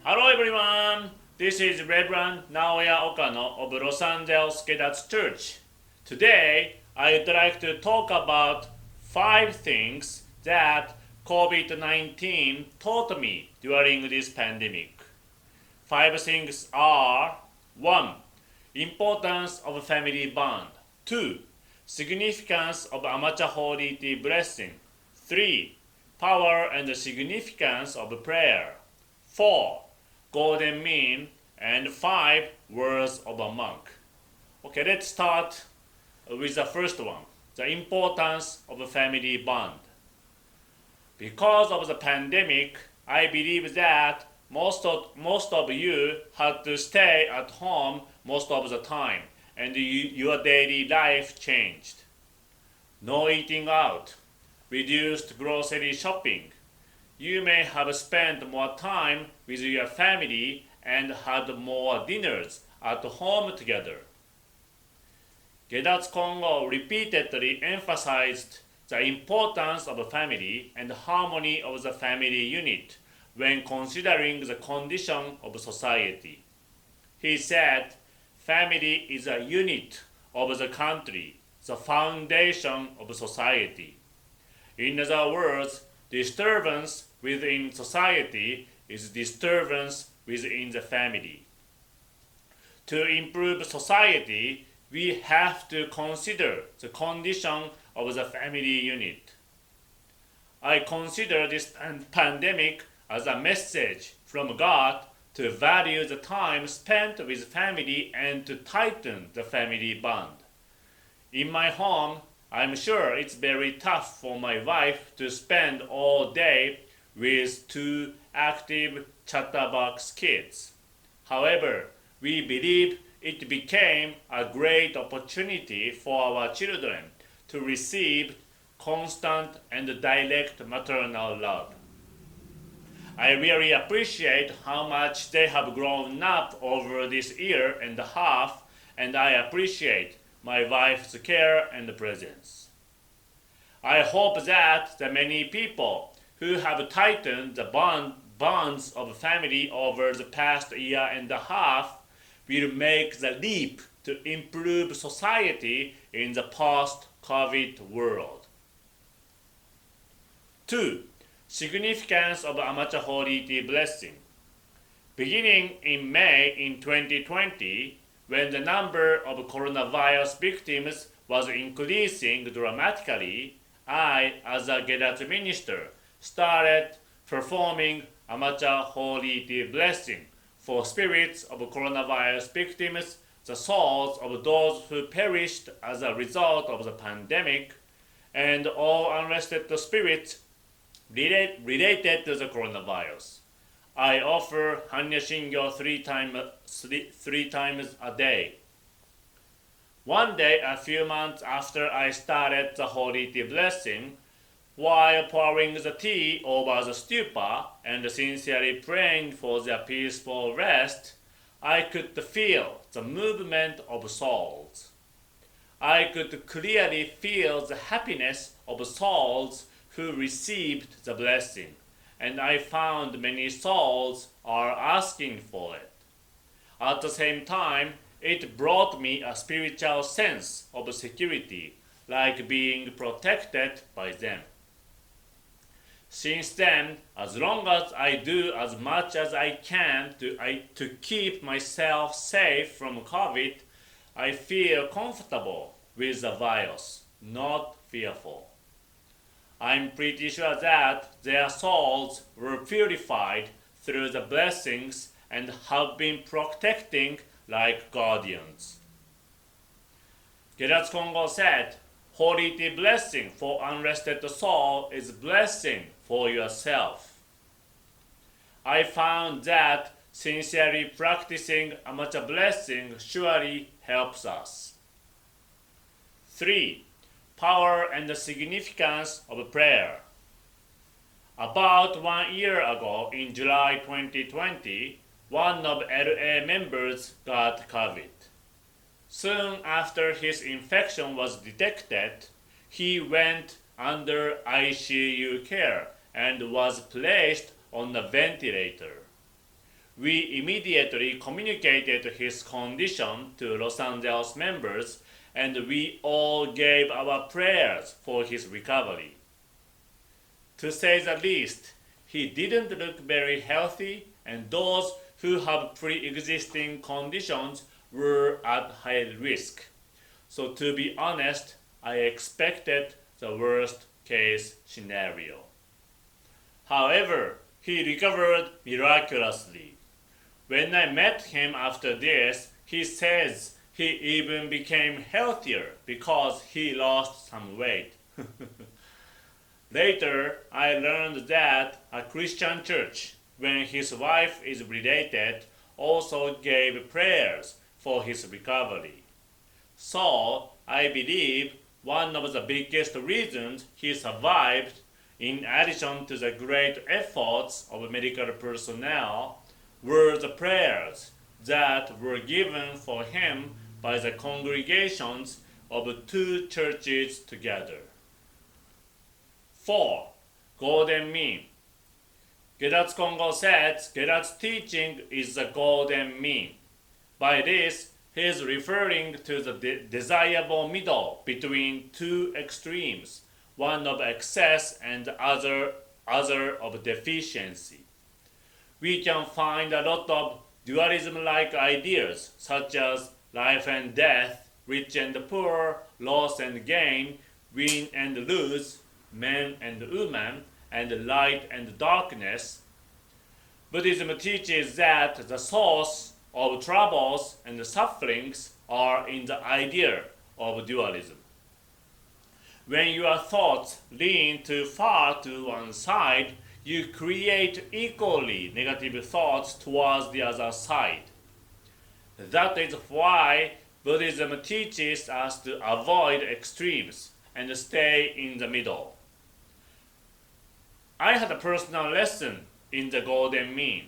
Hello everyone, this is Reverend Naoya of Los Angeles Gedatsu Church. Today, I'd like to talk about 5 things that COVID-19 taught me during this pandemic. 5 things are 1. Importance of family bond. 2. Significance of amateur holy tea blessing. 3. Power and significance of prayer. 4. Golden mean, and 5 words of a monk. Okay, let's start with the first one, the importance of a family bond. Because of the pandemic, I believe that most of you had to stay at home most of the time, and your daily life changed. No eating out, reduced grocery shopping. You may have spent more time with your family and had more dinners at home together. Gedatsu Kongo repeatedly emphasized the importance of family and harmony of the family unit when considering the condition of society. He said, family is a unit of the country, the foundation of society. In other words, disturbance within society is disturbance within the family. To improve society, we have to consider the condition of the family unit. I consider this pandemic as a message from God to value the time spent with family and to tighten the family bond. In my home, I'm sure it's very tough for my wife to spend all day with 2 active chatterbox kids. However, we believe it became a great opportunity for our children to receive constant and direct maternal love. I really appreciate how much they have grown up over this year and a half, and I appreciate my wife's care and presence. I hope that the many people who have tightened the bonds of family over the past year and a half will make the leap to improve society in the post-COVID world. 2. Significance of amateur holy tea blessing. Beginning in May in 2020, when the number of coronavirus victims was increasing dramatically, I, as a Gedatsu minister, started performing amateur holy tea blessing for spirits of coronavirus victims, the souls of those who perished as a result of the pandemic, and all unrested spirits related to the coronavirus. I offer Hanya Shingyo three times a day. One day, a few months after I started the holy tea blessing, while pouring the tea over the stupa and sincerely praying for their peaceful rest, I could feel the movement of souls. I could clearly feel the happiness of souls who received the blessing, and I found many souls are asking for it. At the same time, it brought me a spiritual sense of security, like being protected by them. Since then, as long as I do as much as I can to keep myself safe from COVID, I feel comfortable with the virus, not fearful. I'm pretty sure that their souls were purified through the blessings and have been protecting like guardians. Gedatsu Kongo said, holy tea blessing for unrested soul is blessing for yourself. I found that sincerely practicing amateur blessing surely helps us. 3. Power and the significance of prayer. About 1 year ago, in July 2020, one of LA members got COVID. Soon after his infection was detected, he went under ICU care and was placed on a ventilator. we immediately communicated his condition to Los Angeles members, and we all gave our prayers for his recovery. To say the least, he didn't look very healthy, and those who have pre-existing conditions were at high risk. So to be honest, I expected the worst case scenario. However, he recovered miraculously. When I met him after this, he says he even became healthier because he lost some weight. Later, I learned that a Christian church, when his wife is related, also gave prayers for his recovery. So, I believe one of the biggest reasons he survived, in addition to the great efforts of medical personnel, were the prayers that were given for him by the congregations of two churches together. 4. Golden mean. Gedatsu Kongo says Gedatsu teaching is the golden mean. By this, he is referring to the desirable middle between two extremes, one of excess and the other of deficiency. We can find a lot of dualism-like ideas such as life and death, rich and poor, loss and gain, win and lose, man and woman, and light and darkness. Buddhism teaches that the source of troubles and sufferings are in the idea of dualism. When your thoughts lean too far to one side, you create equally negative thoughts towards the other side. That is why Buddhism teaches us to avoid extremes and stay in the middle. I had a personal lesson in the golden mean.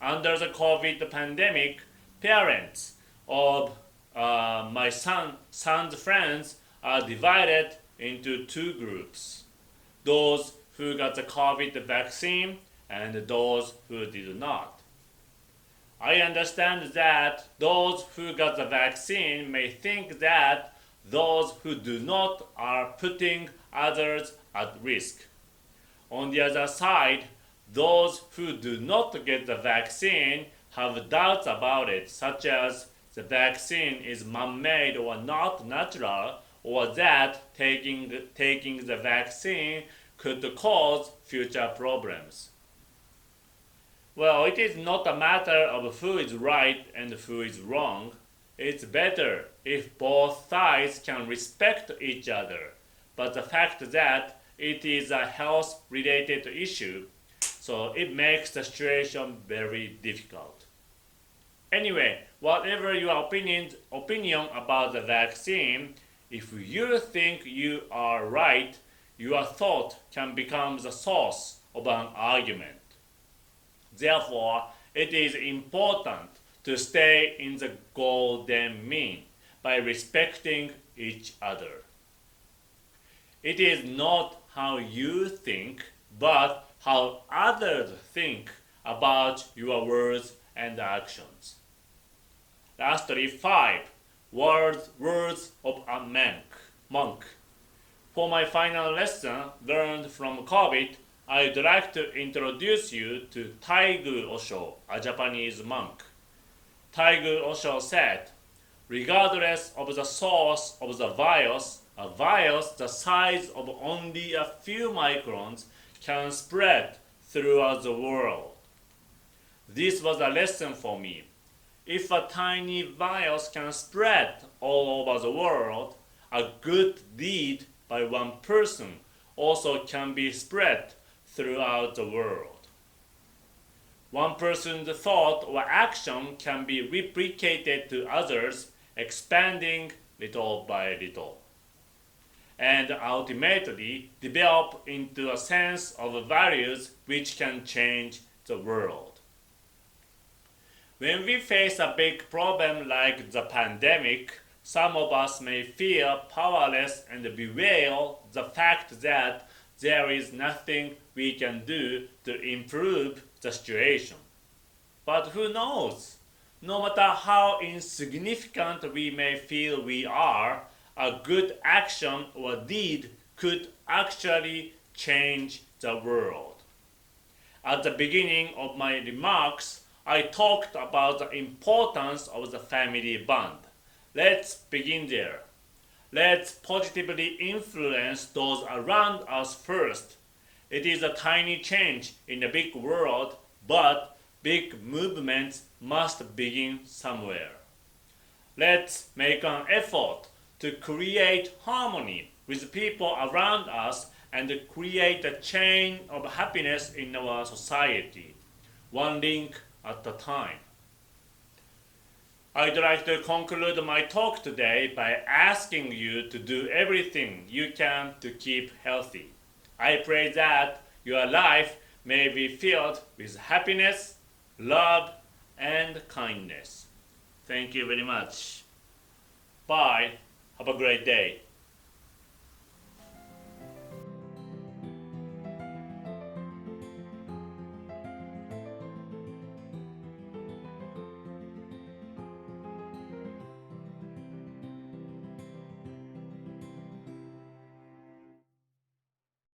Under the COVID pandemic, parents of my son's friends are divided into two groups: those who got the COVID vaccine and those who did not. I understand that those who got the vaccine may think that those who do not are putting others at risk. On the other side, those who do not get the vaccine have doubts about it, such as the vaccine is man-made or not natural, or that taking the vaccine could cause future problems. Well, it is not a matter of who is right and who is wrong. It's better if both sides can respect each other. But the fact that it is a health-related issue, so it makes the situation very difficult. Anyway, whatever your opinion about the vaccine, if you think you are right, your thought can become the source of an argument. Therefore, it is important to stay in the golden mean by respecting each other. It is not how you think, but how others think about your words and actions. Lastly, 5. Words of a monk. For my final lesson learned from COVID, I'd like to introduce you to Taigu Osho, a Japanese monk. Taigu Osho said, regardless of the source of the virus, a virus the size of only a few microns can spread throughout the world. This was a lesson for me. If a tiny virus can spread all over the world, a good deed by one person also can be spread throughout the world. One person's thought or action can be replicated to others, expanding little by little, and ultimately develop into a sense of values which can change the world. When we face a big problem like the pandemic, some of us may feel powerless and bewail the fact that there is nothing we can do to improve the situation. But who knows? No matter how insignificant we may feel we are, a good action or deed could actually change the world. At the beginning of my remarks, I talked about the importance of the family bond. Let's begin there. Let's positively influence those around us first. It is a tiny change in a big world, but big movements must begin somewhere. Let's make an effort to create harmony with people around us and create a chain of happiness in our society, one link at a time. I'd like to conclude my talk today by asking you to do everything you can to keep healthy. I pray that your life may be filled with happiness, love, and kindness. Thank you very much. Bye. Have a great day.